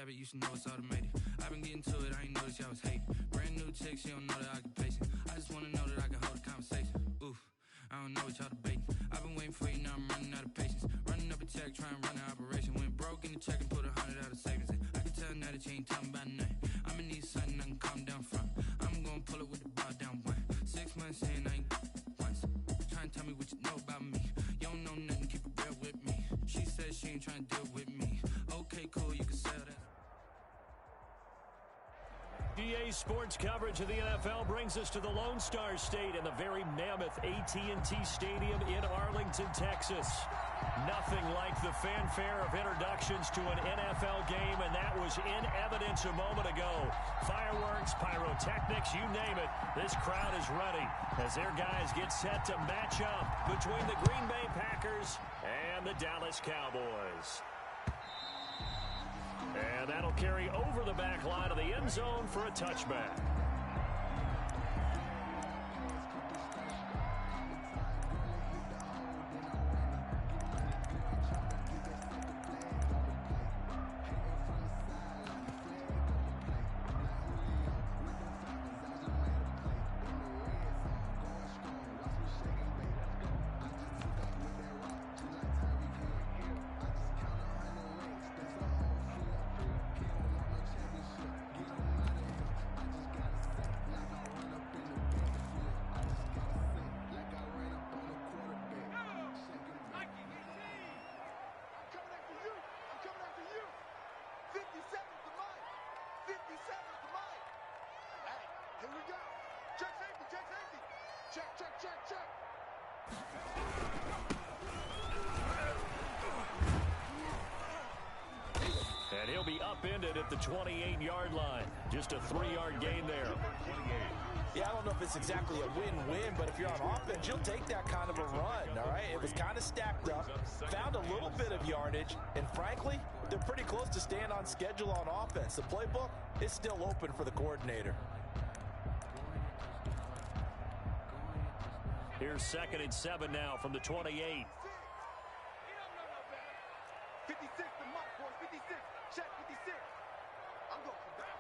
habit, you should know it's automated. I've been getting to it, I ain't noticed y'all was hating. Brand new chick, she don't know the occupation. I just wanna know that I can hold a conversation. Oof, I don't know what y'all debating. I've been waiting for you, now I'm running out of patience. Running up a check, trying to run an operation. Went broke in the check and put 100 out of savings in. I can tell now that you ain't talking about nothing. I'ma need something I can calm down from. I'm gonna pull it with the bar down one. 6 months in, I ain't once. Trying to tell me what you know about me. You don't know nothing, keep it real with me. She said she ain't trying to deal with me. Okay, cool, you can sell that. DA Sports coverage of the NFL brings us to the Lone Star State and the very mammoth AT&T Stadium in Arlington, Texas. Nothing like the fanfare of introductions to an NFL game, and that was in evidence a moment ago. Fireworks, pyrotechnics, you name it. This crowd is ready as their guys get set to match up between the Green Bay Packers and the Dallas Cowboys. And that'll carry over the back line of the end zone for a touchback. And he'll be upended at the 28-yard line. Just a 3-yard gain there. Yeah, I don't know if it's exactly a win-win, but if you're on offense, you'll take that kind of a run, all right? It was kind of stacked up, found a little bit of yardage, and frankly, they're pretty close to staying on schedule on offense. The playbook is still open for the coordinator. Here's 2nd and 7 now from the 28. 56 to Mike, boys. 56. Check 56. I'm going for that.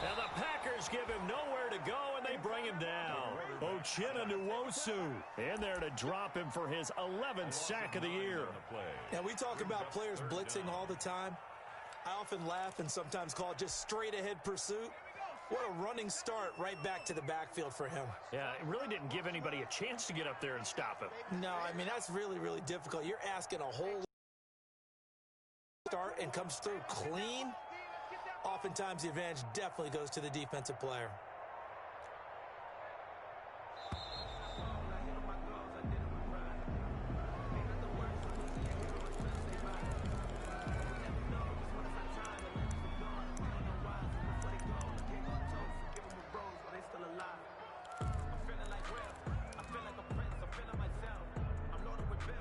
Now the Packers give him nowhere to go, and they bring him down. Uchenna Nwosu in there to drop him for his 11th sack of the year. Now, we talk about players blitzing all the time. I often laugh and sometimes call it just straight-ahead pursuit. What a running start right back to the backfield for him. Yeah, it really didn't give anybody a chance to get up there and stop him. No, I mean, that's really, really difficult. You're asking a whole start and comes through clean. Oftentimes, the advantage definitely goes to the defensive player.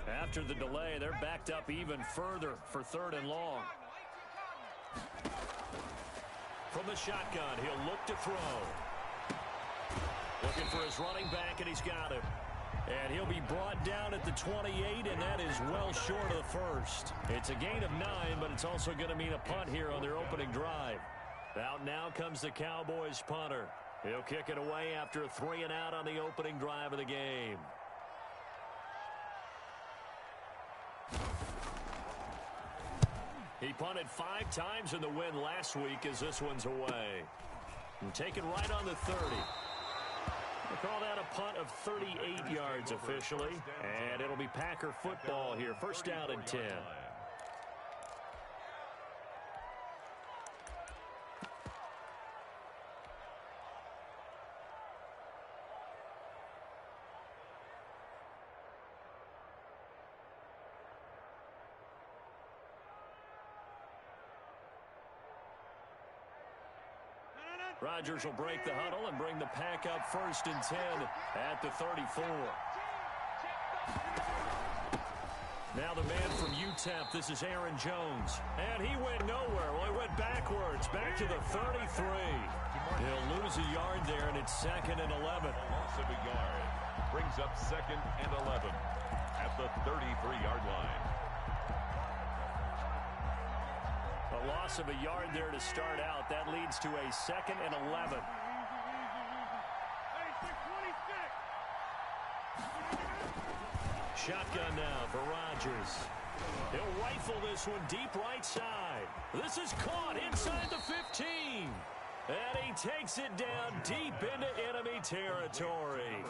After the delay, they're backed up even further for 3rd and long. From the shotgun, he'll look to throw. Looking for his running back, and he's got him. And he'll be brought down at the 28, and that is well short of the first. It's a gain of 9, but it's also going to mean a punt here on their opening drive. Out now comes the Cowboys punter. He'll kick it away after a 3-and-out on the opening drive of the game. He punted 5 times in the win last week as this one's away. And taken right on the 30. We'll call that a punt of 38 yards officially. And it'll be Packer football here. 1st down and 10. Rodgers will break the huddle and bring the pack up 1st and 10 at the 34. Now the man from UTEP, this is Aaron Jones. And he went nowhere. Well, he went backwards, back to the 33. He'll lose a yard there, and it's 2nd and 11. Loss of a yard brings up 2nd and 11 at at the 33-yard line. A loss of a yard there to start out. That leads to a 2nd and 11. Shotgun now for Rodgers. He'll rifle this one deep right side. This is caught inside the 15. And he takes it down deep into enemy territory.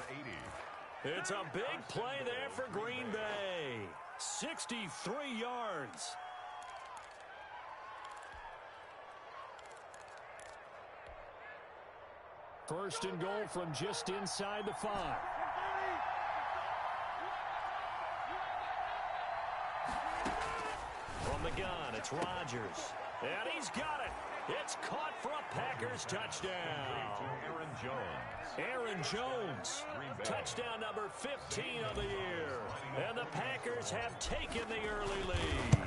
It's a big play there for Green Bay. 63 yards. First and goal from just inside the 5. From the gun, it's Rodgers. And he's got it. It's caught for a Packers touchdown. Aaron Jones. Aaron Jones. Touchdown number 15 of the year. And the Packers have taken the early lead.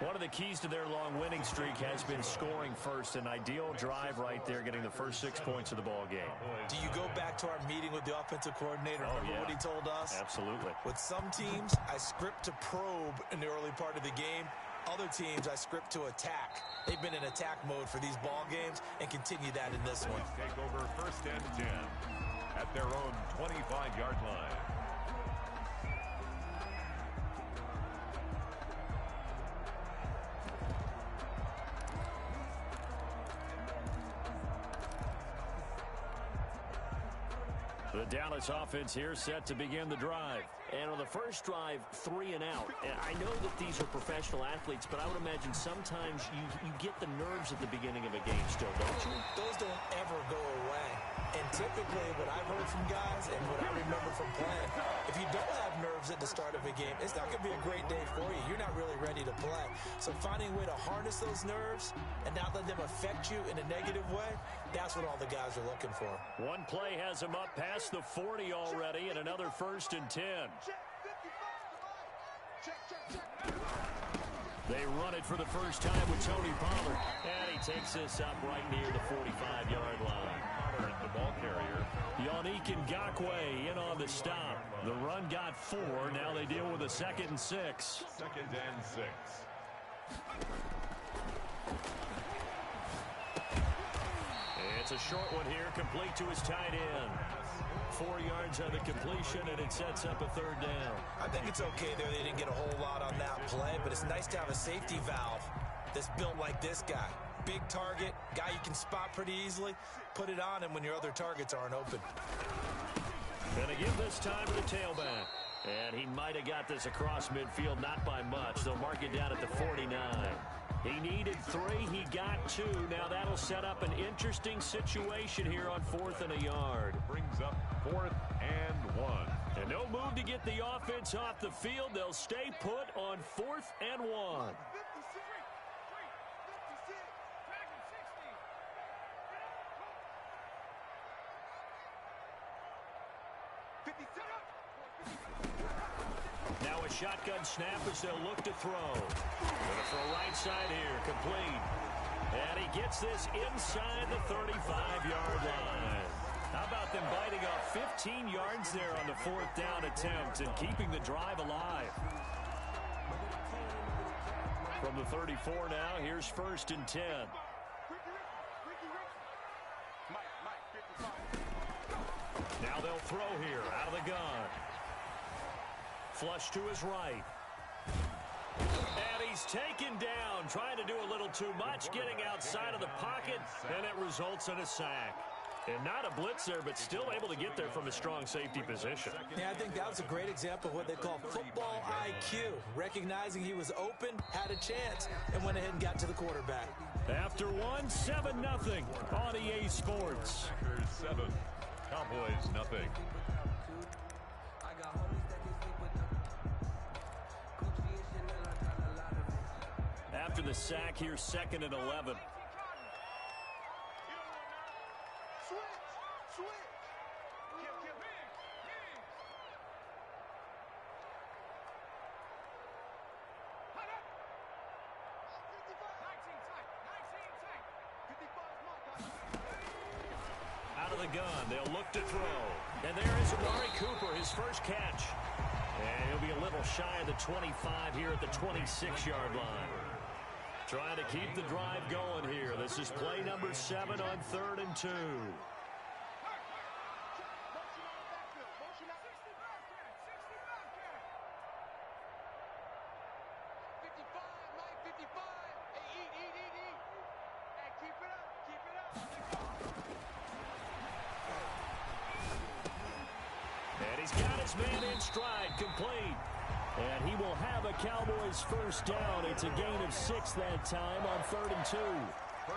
One of the keys to their long winning streak has been scoring first. An ideal drive right there, getting the first 6 points of the ball game. Do you go back to our meeting with the offensive coordinator? Remember what he told us? Absolutely. With some teams, I script to probe in the early part of the game. Other teams, I script to attack. They've been in attack mode for these ball games and continue that in this one. Take over 1st and 10 at their own 25-yard line. The Dallas offense here set to begin the drive. And on the first drive, 3 and out. And I know that these are professional athletes, but I would imagine sometimes you get the nerves at the beginning of a game still, don't you? Those don't ever go away. And typically what I've heard from guys and what I remember from playing, if you don't have nerves at the start of a game, it's not going to be a great day for you. You're not really ready to play. So finding a way to harness those nerves and not let them affect you in a negative way, that's what all the guys are looking for. One play has him up past the 40 already, and another 1st and 10. They run it for the first time with Tony Pollard. And he takes this up right near the 45-yard line. Pollard, the ball carrier. Yannick Ngakoue in on the stop. The run got 4. Now they deal with a 2nd and 6. 2nd and 6. It's a short one here, complete to his tight end. 4 yards on the completion, and it sets up a 3rd down. I think it's okay there. They didn't get a whole lot on that play, but it's nice to have a safety valve that's built like this guy. Big target, guy you can spot pretty easily. Put it on him when your other targets aren't open. Gonna give this time to the tailback. And he might have got this across midfield, not by much. They'll mark it down at the 49. He needed 3, he got 2. Now that'll set up an interesting situation here on 4th and a yard. Brings up 4th and 1. And no move to get the offense off the field. They'll stay put on 4th and 1. Now a shotgun snap as they'll look to throw. Gonna throw right side here, complete. And he gets this inside the 35-yard line. How about them biting off 15 yards there on the 4th down attempt and keeping the drive alive? From the 34 now, here's 1st and 10. Now they'll throw here out of the gun. Flush to his right. And he's taken down, trying to do a little too much, getting outside of the pocket, and it results in a sack. And not a blitz there, but still able to get there from a strong safety position. Yeah, I think that was a great example of what they call football IQ. Recognizing he was open, had a chance, and went ahead and got to the quarterback. After one, 7-0 on EA Sports. Packers 7, Cowboys nothing. After the sack, here's 2nd and 11. Out of the gun, they'll look to throw. And there is Amari Cooper, his first catch. And he'll be a little shy of the 25 here at the 26-yard line. Trying to keep the drive going here. This is play number 7 on 3rd and 2. And he's got his man in stride, complete. And he will have a Cowboys first down. It's a gain of 6 that time on 3rd and 2.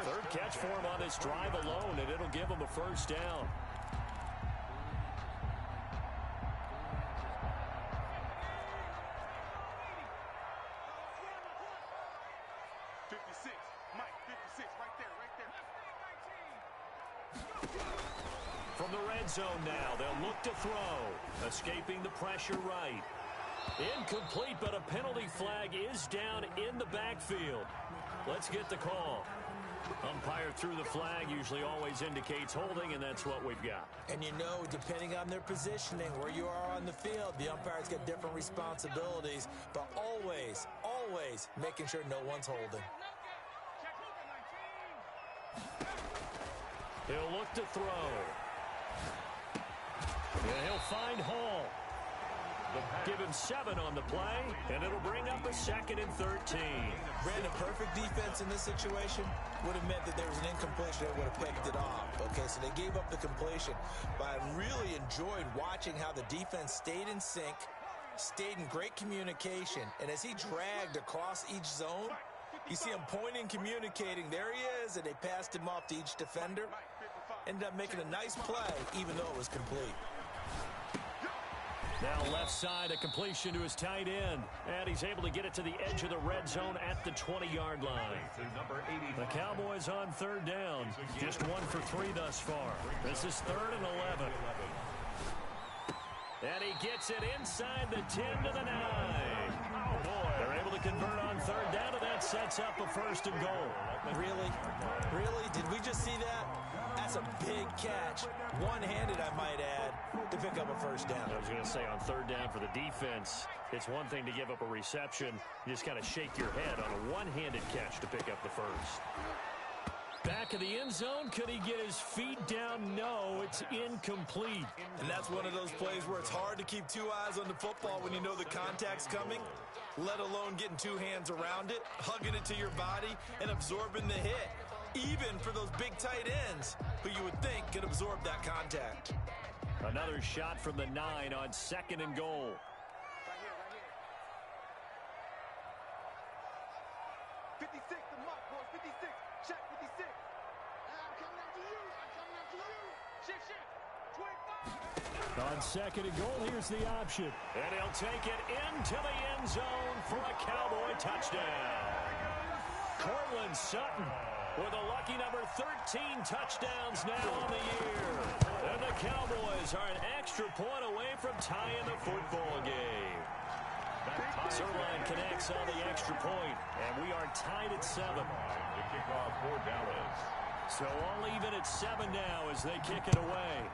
Third catch for him on this drive alone, and it'll give him a first down. From the red zone now, they'll look to throw. Escaping the pressure right. Incomplete, but a penalty flag is down in the backfield. Let's get the call. Umpire threw the flag, usually always indicates holding, and that's what we've got. And you know, depending on their positioning, where you are on the field, the umpires get different responsibilities, but always, always making sure no one's holding. He'll look to throw. And he'll find Hall. Give him 7 on the play, and it'll bring up a 2nd and 13. Brandon, perfect defense in this situation would have meant that there was an incompletion that would have picked it off. Okay, so they gave up the completion, but I really enjoyed watching how the defense stayed in sync, stayed in great communication, and as he dragged across each zone, you see him pointing, communicating. There he is, and they passed him off to each defender. Ended up making a nice play, even though it was complete. Now left side, a completion to his tight end. And he's able to get it to the edge of the red zone at the 20-yard line. The Cowboys on 3rd down. Just 1 for 3 thus far. This is 3rd and 11. And he gets it inside the 10 to the 9. Oh, boy. They're able to convert on 3rd down, and that sets up a 1st and goal. Really? Really? Did we just see that? That's a big catch. One-handed, I might add, to pick up a first down. I was going to say, on 3rd down for the defense, it's one thing to give up a reception. You just kind of shake your head on a one-handed catch to pick up the first. Back of the end zone. Could he get his feet down? No, it's incomplete. And that's one of those plays where it's hard to keep 2 eyes on the football when you know the contact's coming, let alone getting 2 hands around it, hugging it to your body, and absorbing the hit. Even for those big tight ends who you would think could absorb that contact. Another shot from the 9 on 2nd and goal. 56, the mark, boys, 56. Check 56. I'm coming after you. I'm coming after you. Shit. 25. On 2nd and goal, here's the option. And he'll take it into the end zone for a Cowboy touchdown. Cortland Sutton with a lucky number 13 touchdowns now on the year. And the Cowboys are an extra point away from tying the football game. Zerline connects on the extra point, and we are tied at 7. The kickoff for Dallas. So all even at 7 now as they kick it away.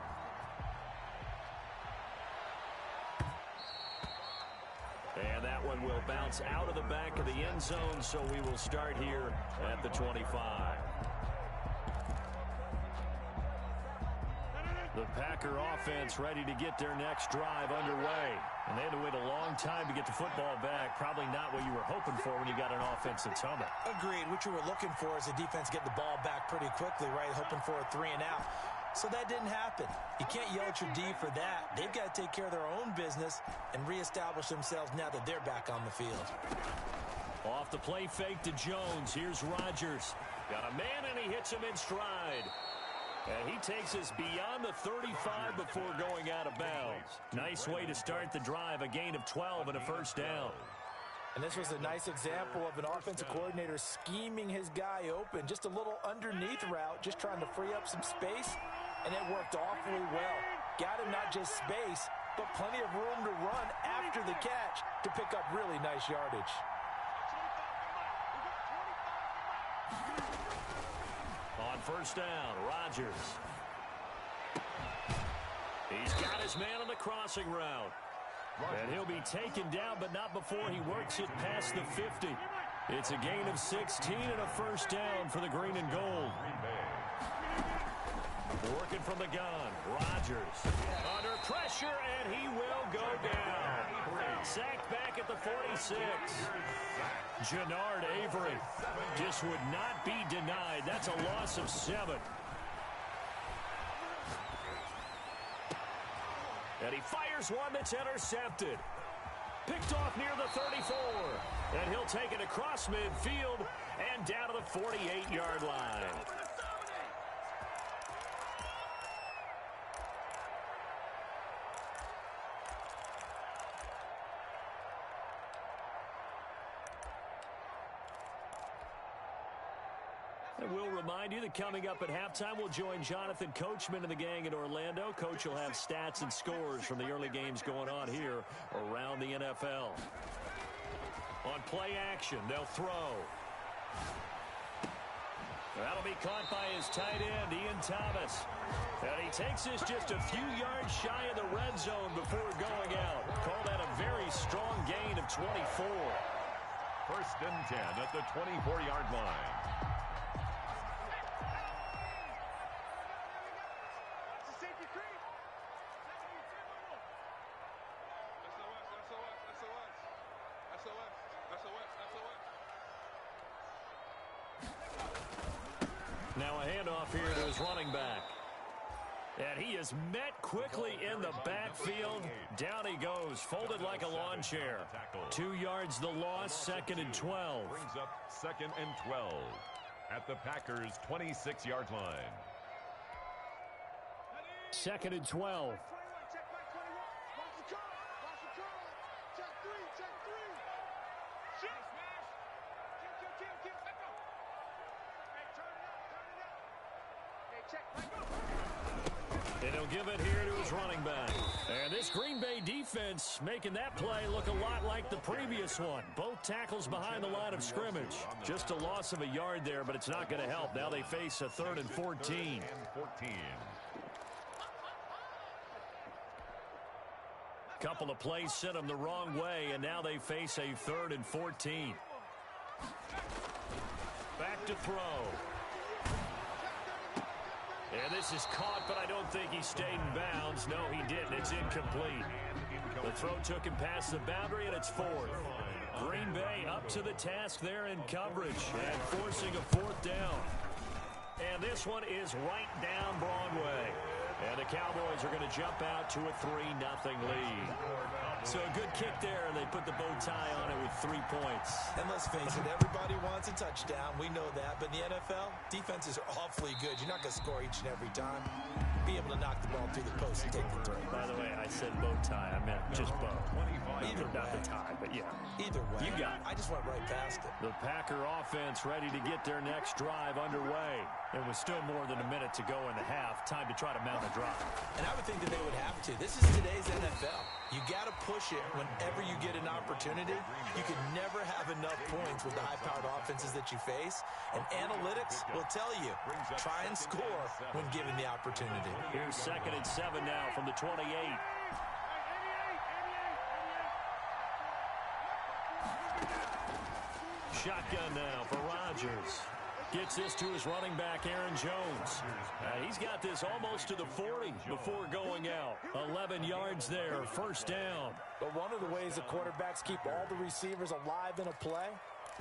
And that one will bounce out of the back of the end zone, so we will start here at the 25. The Packer offense ready to get their next drive underway. And they had to wait a long time to get the football back. Probably not what you were hoping for when you got an offense that's humming. Agreed. What you were looking for is the defense get the ball back pretty quickly, right? Hoping for a 3 and out. So that didn't happen. You can't yell at your D for that. They've got to take care of their own business and reestablish themselves now that they're back on the field. Off the play fake to Jones. Here's Rodgers. Got a man, and he hits him in stride. And he takes us beyond the 35 before going out of bounds. Nice way to start the drive. A gain of 12 and a first down. And this was a nice example of an offensive coordinator scheming his guy open. Just a little underneath route, just trying to free up some space. And it worked awfully well. Got him not just space, but plenty of room to run after the catch to pick up really nice yardage. On first down, Rodgers. He's got his man on the crossing route. And he'll be taken down, but not before he works it past the 50. It's a gain of 16 and a first down for the green and gold. Working from the gun, Rodgers under pressure, and he will go down. Sacked back at the 46. Jannard Avery just would not be denied. That's a loss of 7. And he fires one that's intercepted. Picked off near the 34. And he'll take it across midfield and down to the 48-yard line. And we'll remind you that coming up at halftime, we'll join Jonathan Coachman and the gang in Orlando. Coach will have stats and scores from the early games going on here around the NFL. On play action, they'll throw. That'll be caught by his tight end, Ian Thomas. And he takes this just a few yards shy of the red zone before going out. Call that a very strong gain of 24. First and 10 at the 24-yard line. Now a handoff here to his running back. And he is met quickly in the backfield. Down he goes, folded like a lawn chair. 2 yards the loss, second and 12. Brings up second and 12 at the Packers' 26-yard line. Second and 12. And he'll give it here to his running back. And this Green Bay defense making that play look a lot like the previous one. Both tackles behind the line of scrimmage. Just a loss of a yard there, but it's not going to help. Now they face a 3rd and 14. Couple of plays sent them the wrong way, and now they face a 3rd and 14. Back to throw. And this is caught, but I don't think he stayed in bounds. No, he didn't. It's incomplete. The throw took him past the boundary, and it's 4th. Green Bay up to the task there in coverage and forcing a 4th down. And this one is right down Broadway. And the Cowboys are going to jump out to a 3-0 lead. So a good kick there, and they put the bow tie on it with 3 points. And let's face it, everybody wants a touchdown. We know that. But in the NFL, defenses are awfully good. You're not going to score each and every time. Be able to knock the ball through the post and take the throw. By the way, I said bow tie. I meant just bow. Either not way. the tie, but yeah. Either way. You got it. I just went right past it. The Packer offense ready to get their next drive underway. It was still more than a minute to go in the half. Time to try to mount a drive. And I would think that they would have to. This is today's NFL. You got to push it whenever you get an opportunity. You can never have enough points with the high-powered offenses that you face. And analytics will tell you, try and score when given the opportunity. Here's 2nd and 7 now from the 28. Shotgun now for Rodgers. Gets this to his running back, Aaron Jones. He's got this almost to the 40 before going out. 11 yards there, first down. But one of the ways the quarterbacks keep all the receivers alive in a play,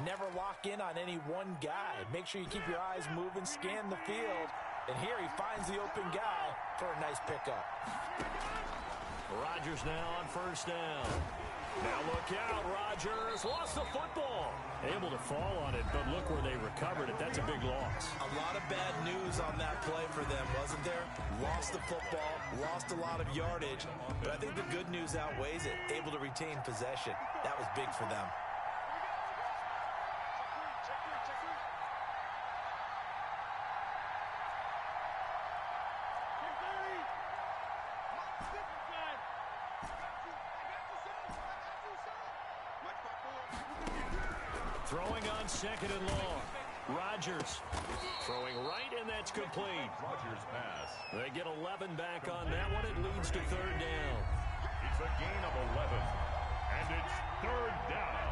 never lock in on any one guy. Make sure you keep your eyes moving, scan the field. And here he finds the open guy for a nice pickup. Rodgers now on first down. Now look out, Rodgers lost the football. Able to fall on it, but look where they recovered it. That's a big loss. A lot of bad news on that play for them, wasn't there? Lost the football, lost a lot of yardage, but I think the good news outweighs it. Able to retain possession. That was big for them. Throwing on 2nd and long. Rodgers throwing right, and that's complete. Rodgers pass. They get 11 back on that one. It leads to 3rd down. It's a gain of 11. And it's third down.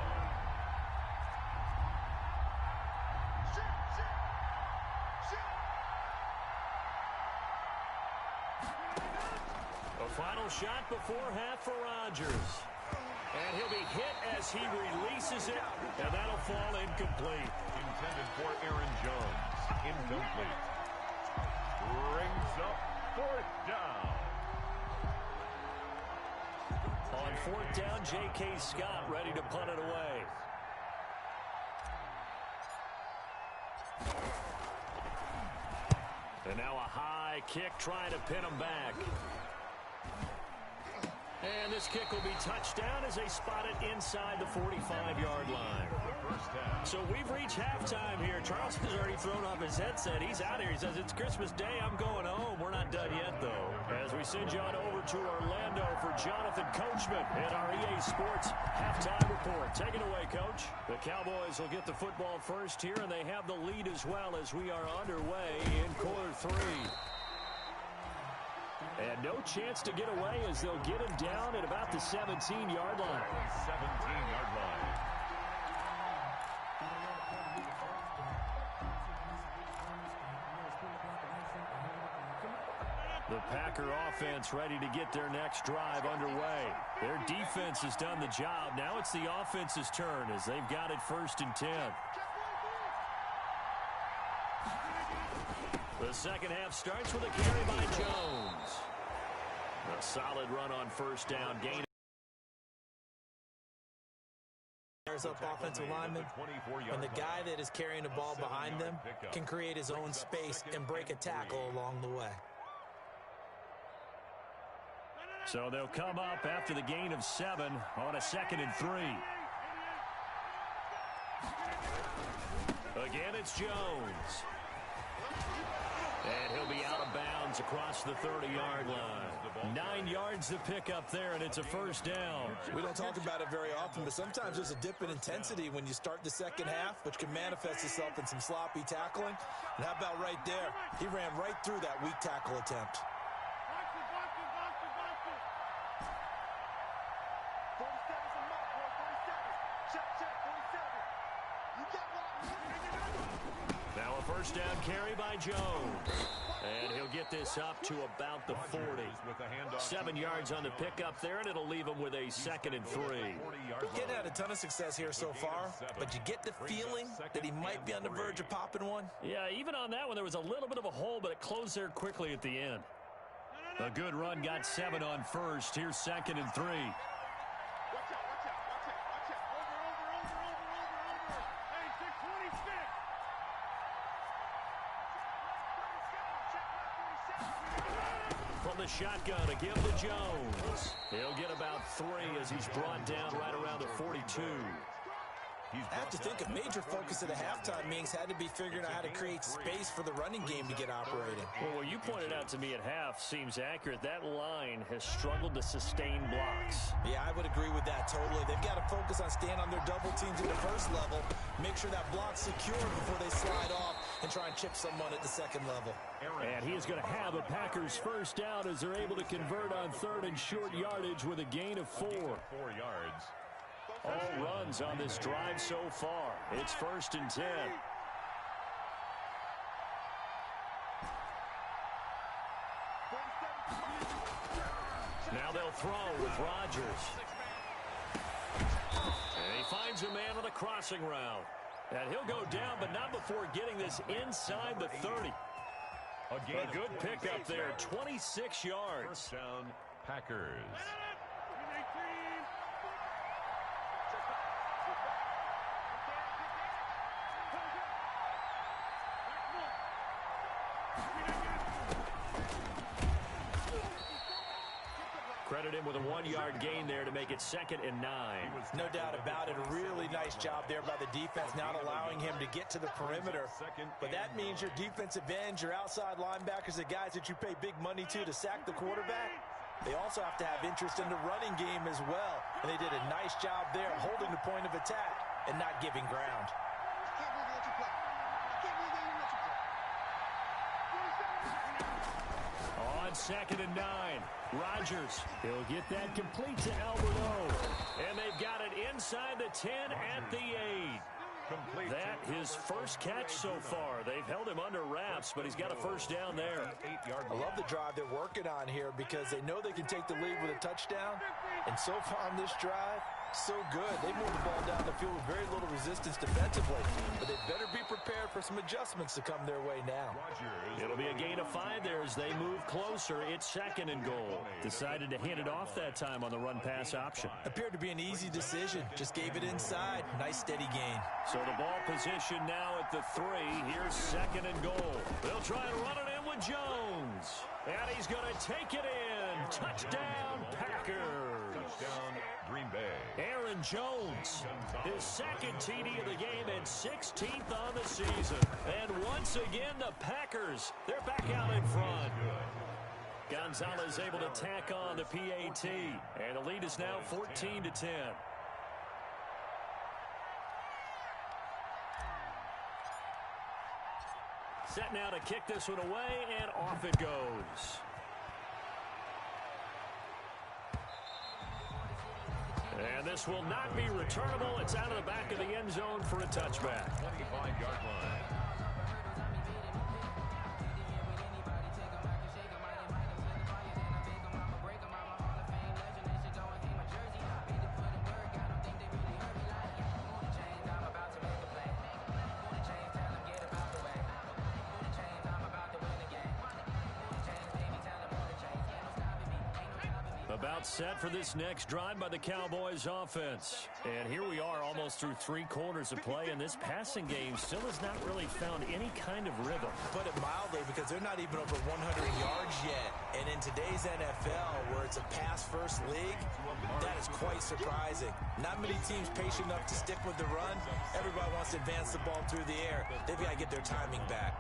The final shot before half for Rodgers. And he'll be hit as he releases it, and that'll fall incomplete. Intended for Aaron Jones. Incomplete. Brings up fourth down. On fourth down, J.K. Scott ready to punt it away. And now a high kick trying to pin him back. And this kick will be touchdown as they spot it inside the 45-yard line. So we've reached halftime here. Charles has already thrown off his headset. He's out here. He says, it's Christmas Day. I'm going home. We're not done yet, though. As we send you on over to Orlando for Jonathan Coachman in our EA Sports halftime report. Take it away, Coach. The Cowboys will get the football first here, and they have the lead as well as we are underway in quarter three. And no chance to get away as they'll get him down at about the 17-yard line. 17-yard line. The Packer offense ready to get their next drive underway. Their defense has done the job. Now it's the offense's turn as they've got it 1st and 10. The second half starts with a carry by Jones. A solid run on first down. Gain. There's up offensive linemen, and the guy that is carrying the ball behind them can create his own space and break a tackle along the way. So they'll come up after the gain of 7 on a 2nd and 3. Again, it's Jones. And he'll be out of bounds across the 30-yard line. 9 yards to pick up there, and it's a first down. We don't talk about it very often, but sometimes there's a dip in intensity when you start the second half, which can manifest itself in some sloppy tackling. And how about right there? He ran right through that weak tackle attempt. Now a first down carry by Jones. And he'll get this up to about the 40. 7 yards on the pickup there, and it'll leave him with a 2nd and 3. Getting had a ton of success here so far, but you get the feeling that he might be on the verge of popping one. Yeah, even on that one, there was a little bit of a hole, but it closed there quickly at the end. A good run got 7 on first. Here's 2nd and 3. From the shotgun, again to Jones. He'll get about 3 as he's brought down right around the 42. I have to think a major focus of the halftime meetings had to be figuring out how to create space for the running game to get operating. Well, what you pointed out to me at half seems accurate. That line has struggled to sustain blocks. Yeah, I would agree with that totally. They've got to focus on staying on their double teams at the first level, make sure that block's secure before they slide off and try and chip someone at the second level. And he is going to have a Packers first down as they're able to convert on 3rd and short yardage with a gain of 4. 4 yards. All runs on this drive so far. It's 1st and 10. Now they'll throw with Rodgers. And he finds a man on the crossing route. And he'll go down, but not before getting this inside the 30. A good pickup there, 26 yards. First down, Packers. Credit him with a 1-yard gain there to make it 2nd and 9. No doubt about it. A really nice job there by the defense, not allowing him to get to the perimeter. But that means your defensive ends, your outside linebackers, the guys that you pay big money to sack the quarterback, they also have to have interest in the running game as well. And they did a nice job there holding the point of attack and not giving ground. On on 2nd and 9. Rodgers, he'll get that complete to Alberto. And they've got it inside the 10 at the 8. That his first catch so far. They've held him under wraps, but he's got a first down there. I love the drive they're working on here because they know they can take the lead with a touchdown. And so far on this drive, so good. They moved the ball down the field with very little resistance defensively. But they better be prepared for some adjustments to come their way now. It'll be a gain of 5 there as they move closer. It's 2nd and goal. Decided to hand it off that time on the run-pass option. Appeared to be an easy decision. Just gave it inside. Nice steady gain. So the ball position now at the 3. Here's 2nd and goal. They'll try and run it in with Jones. And he's going to take it in. Touchdown, Packers. Touchdown, Green Bay. Aaron Jones, his 2nd TD of the game and 16th on the season. And once again, the Packers, they're back out in front. Gonzalez able to tack on the PAT. And the lead is now 14-10. Set now to kick this one away, and off it goes. And this will not be returnable. It's out of the back of the end zone for a touchback. 25-yard line. About set for this next drive by the Cowboys offense. And here we are almost through 3 quarters of play, and this passing game still has not really found any kind of rhythm. Put it mildly, because they're not even over 100 yards yet. And in today's NFL, where it's a pass-first league, that is quite surprising. Not many teams patient enough to stick with the run. Everybody wants to advance the ball through the air. They've got to get their timing back.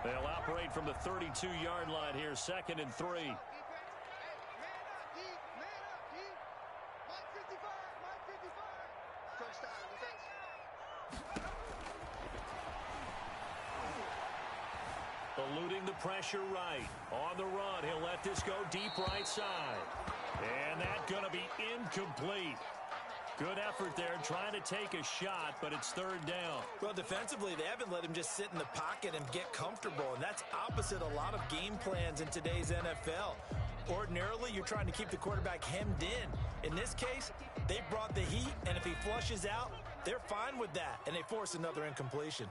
They'll operate from the 32-yard line here, 2nd and 3. Man up, D. Mike 55. Touchdown, defense. Eluding the pressure right. On the run, he'll let this go deep right side. And that's going to be incomplete. Good effort there, trying to take a shot, but it's 3rd down. Well, defensively, they haven't let him just sit in the pocket and get comfortable, and that's opposite a lot of game plans in today's NFL. Ordinarily, you're trying to keep the quarterback hemmed in. In this case, they brought the heat, and if he flushes out, they're fine with that, and they force another incompletion.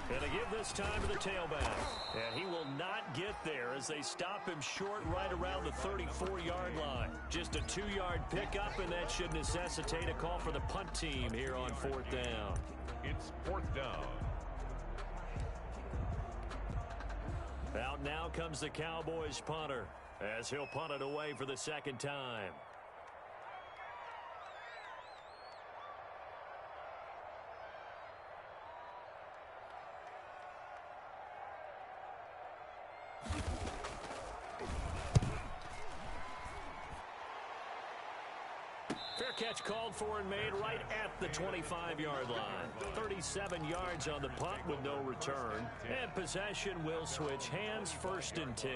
Going to give this time to the tailback. And he will not get there as they stop him short right around the 34-yard line. Just a 2-yard pickup, and that should necessitate a call for the punt team here on 4th down. It's 4th down. Out now comes the Cowboys punter as he'll punt it away for the 2nd time. Fair catch called for and made right at the 25-yard line. 37 yards on the punt with no return. And possession will switch hands, 1st and 10.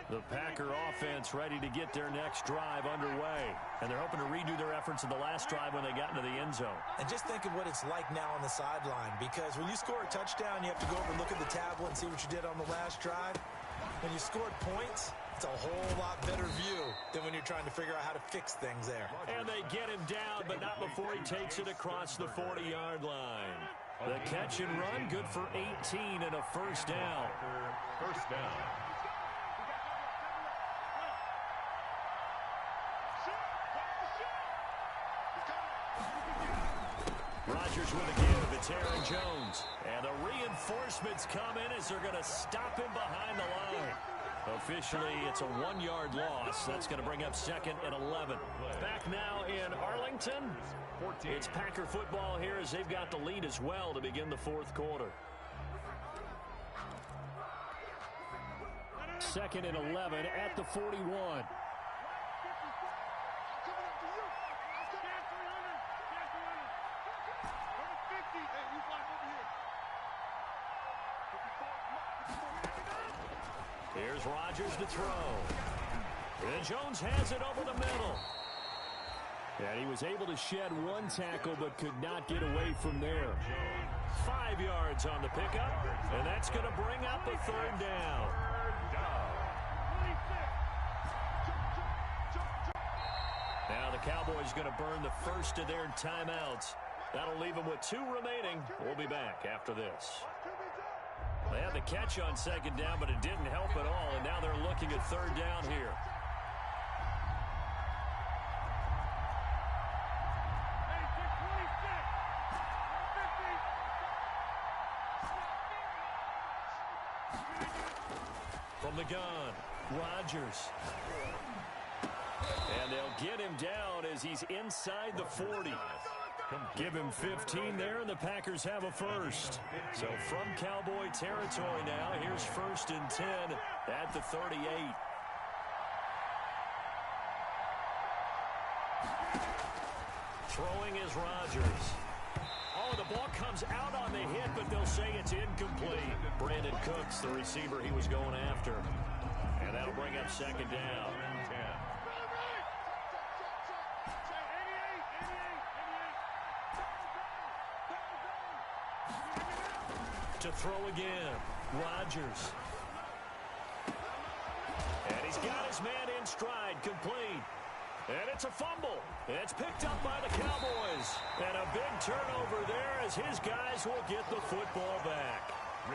The Packer offense ready to get their next drive underway. And they're hoping to redo their efforts in the last drive when they got into the end zone. And just think of what it's like now on the sideline, because when you score a touchdown, you have to go over and look at the tablet and see what you did on the last drive. When you scored points, it's a whole lot better view than when you're trying to figure out how to fix things there. And they get him down, but not before he takes it across the 40-yard line. The catch and run, good for 18 and a 1st down. 1st down. Rodgers with a give. It's Aaron Jones. And the reinforcements come in as they're going to stop him behind the line. Officially, it's a 1-yard loss. That's going to bring up 2nd and 11. Back now in Arlington. It's Packer football here as they've got the lead as well to begin the 4th quarter. 2nd and 11 at the 41. Here's Rodgers to throw. And Jones has it over the middle. And he was able to shed one tackle but could not get away from there. 5 yards on the pickup, and that's going to bring up a third down. Now the Cowboys going to burn the first of their timeouts. That'll leave them with 2 remaining. We'll be back after this. They had the catch on second down, but it didn't help at all, and now they're looking at third down here. From the gun, Rodgers. And they'll get him down as he's inside the 40. Give him 15 there, and the Packers have a first. So from Cowboy territory now, here's 1st and 10 at the 38. Throwing is Rodgers. Oh, the ball comes out on the hit, but they'll say it's incomplete. Brandon Cooks, the receiver he was going after. And that'll bring up second down. To throw again, Rodgers. And he's got his man in stride, complete. And it's a fumble. It's picked up by the Cowboys. And a big turnover there as his guys will get the football back.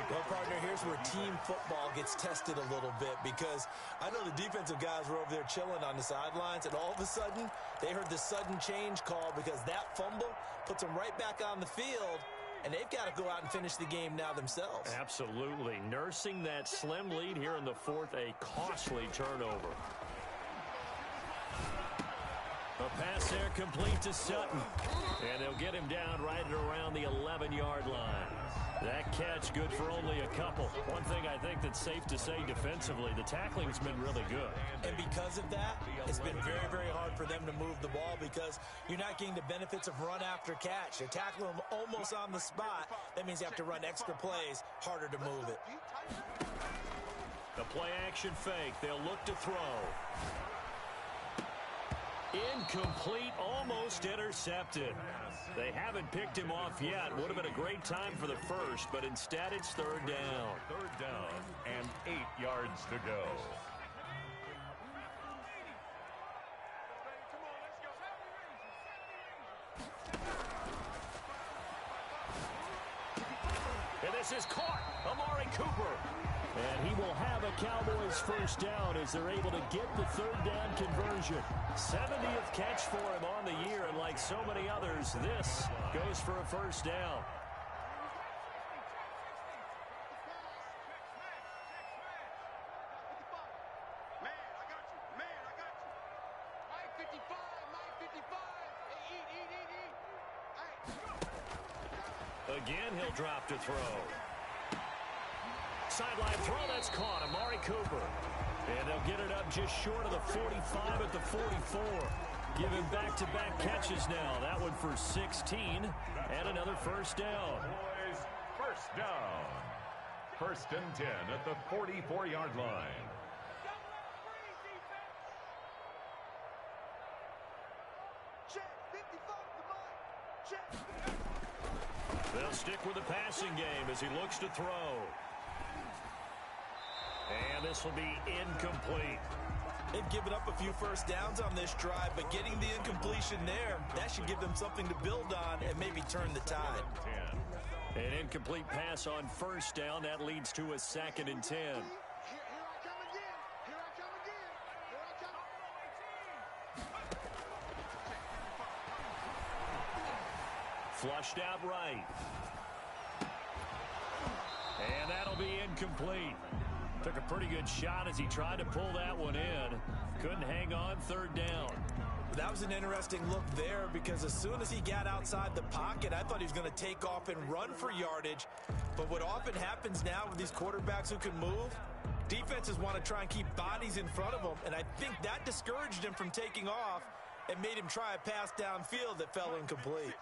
Well, partner, here's where team football gets tested a little bit, because I know the defensive guys were over there chilling on the sidelines, and all of a sudden, they heard the sudden change call because that fumble puts them right back on the field, and they've got to go out and finish the game now themselves. Absolutely. Nursing that slim lead here in the 4th, a costly turnover. A pass there complete to Sutton. And they'll get him down right at around the 11-yard line. That catch good for only a couple. One thing I think that's safe to say defensively, the tackling's been really good. And because of that, it's been very, very hard for them to move the ball because you're not getting the benefits of run after catch. You're tackling them almost on the spot. That means you have to run extra plays, harder to move it. The play action fake. They'll look to throw. Incomplete, almost intercepted. They haven't picked him off yet. Would have been a great time for the first, but instead it's third down. Third down and 8 yards to go. And this is caught. Amari Cooper. And he will have a Cowboys first down as they're able to get the third down conversion. 70th catch for him on the year, and like so many others, this goes for a first down. Again, he'll drop to throw. Sideline throw, that's caught. Amari Cooper. And they'll get it up just short of the 45 at the 44. Give him back-to-back catches now. That one for 16 and another first down. Boys, first down. 1st and 10 at the 44-yard line. They'll stick with the passing game as he looks to throw. And this will be incomplete. They've given up a few first downs on this drive, but getting the incompletion there, that should give them something to build on and maybe turn the tide. An incomplete pass on first down. That leads to a 2nd and 10. Flushed out right. And that'll be incomplete. Took a pretty good shot as he tried to pull that one in. Couldn't hang on, third down. That was an interesting look there because as soon as he got outside the pocket, I thought he was going to take off and run for yardage. But what often happens now with these quarterbacks who can move, defenses want to try and keep bodies in front of them. And I think that discouraged him from taking off and made him try a pass downfield that fell incomplete.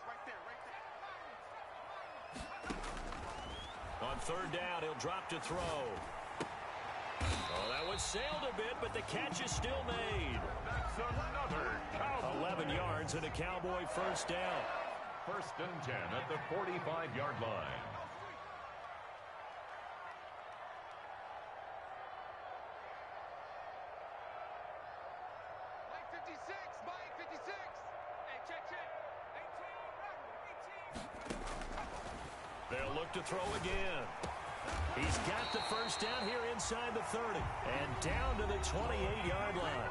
On third down, he'll drop to throw. Oh, sailed a bit, but the catch is still made. That's another Cowboy. 11 yards and a Cowboy first down. First and 10 at the 45-yard line. Mike 56, Mike 56. Hey, check. 18. They'll look to throw again. He's got the first down here inside the 30. And down to the 28-yard line.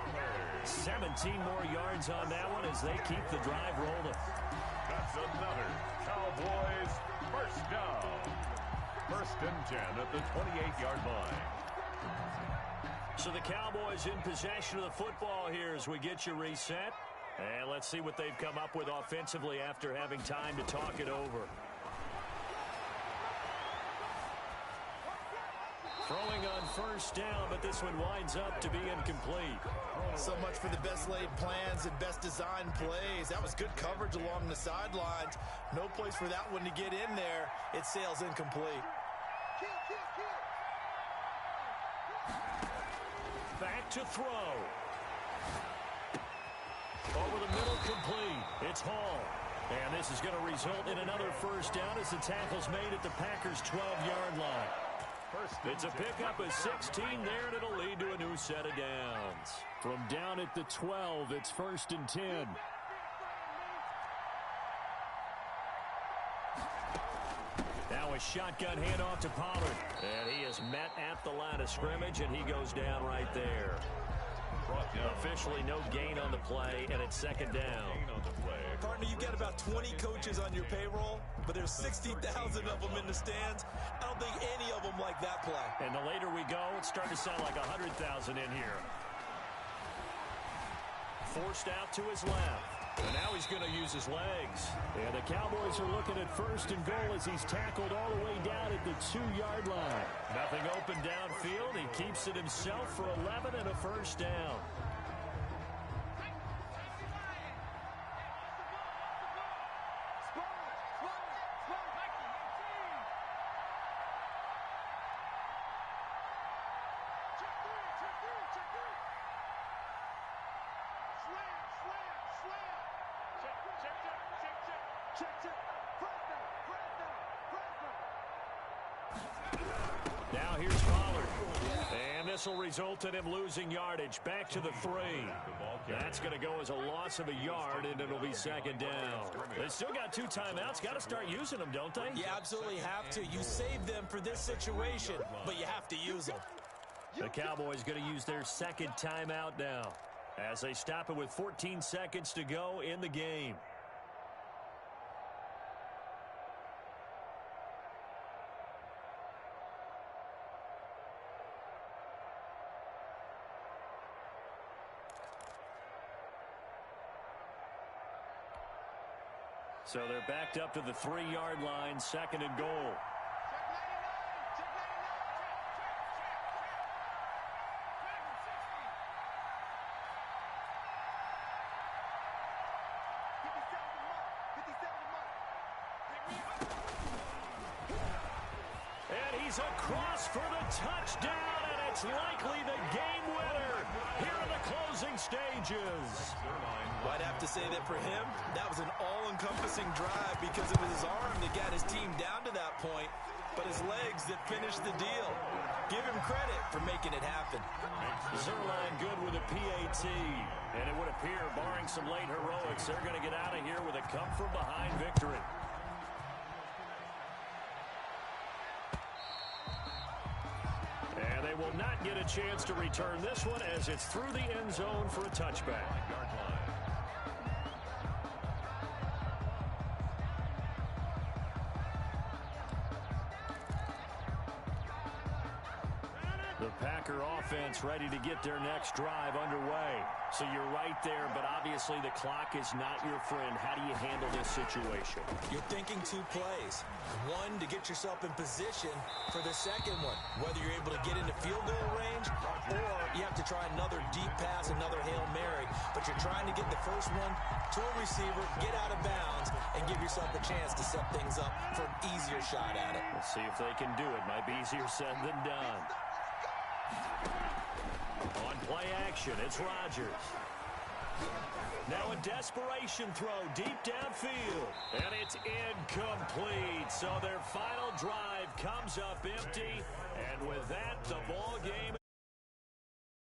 17 more yards on that one as they keep the drive rolling. That's another Cowboys first down. First and 10 at the 28-yard line. So the Cowboys in possession of the football here as we get you reset. And let's see what they've come up with offensively after having time to talk it over. Throwing on first down, but this one winds up to be incomplete. So much for the best laid plans and best designed plays. That was good coverage along the sidelines. No place for that one to get in there. It sails incomplete. Back to throw. Over the middle, complete. It's Hall. And this is going to result in another first down as the tackle's made at the Packers' 12-yard line. It's a pickup of 16 there, and it'll lead to a new set of downs. From down at the 12, it's first and 10. Now a shotgun handoff to Pollard. And he is met at the line of scrimmage, and he goes down right there. Officially no gain on the play, and it's second down. Partner, you've got about 20 coaches on your payroll, but there's 60,000 of them in the stands. I don't think any of them like that play. And the later we go, it's starting to sound like 100,000 in here. Forced out to his left. And now he's going to use his legs. And the Cowboys are looking at first and goal as he's tackled all the way down at the 2-yard line. Nothing open downfield. He keeps it himself for 11 and a first down. Now here's Pollard. And this will result in him losing yardage. Back to the 3. That's going to go as a loss of a yard, and it'll be second down. They still got 2 timeouts. Got to start using them, don't they? You absolutely have to. You save them for this situation, but you have to use them. The Cowboys going to use their second timeout now as they stop it with 14 seconds to go in the game. So they're backed up to the 3-yard line, second and goal. And he's across for the touchdown, and it's likely the game winner here in the closing stages. Well, I'd have to say that for him, that was an all-encompassing drive because it was his arm that got his team down to that point, but his legs that finished the deal. Give him credit for making it happen. Zuerlein good with a PAT, and it would appear, barring some late heroics, they're going to get out of here with a come-from-behind victory. And they will not get a chance to return this one as it's through the end zone for a touchback. The Packer offense ready to get their next drive underway. So you're right there, but obviously the clock is not your friend. How do you handle this situation? You're thinking 2 plays. One, to get yourself in position for the second one, whether you're able to get into field goal range or you have to try another deep pass, another Hail Mary, but you're trying to get the first one to a receiver, get out of bounds, and give yourself a chance to set things up for an easier shot at it. Let's see if they can do it. Might be easier said than done. On play action, it's Rodgers. Now a desperation throw deep downfield. And it's incomplete. So their final drive comes up empty. And with that, the ball game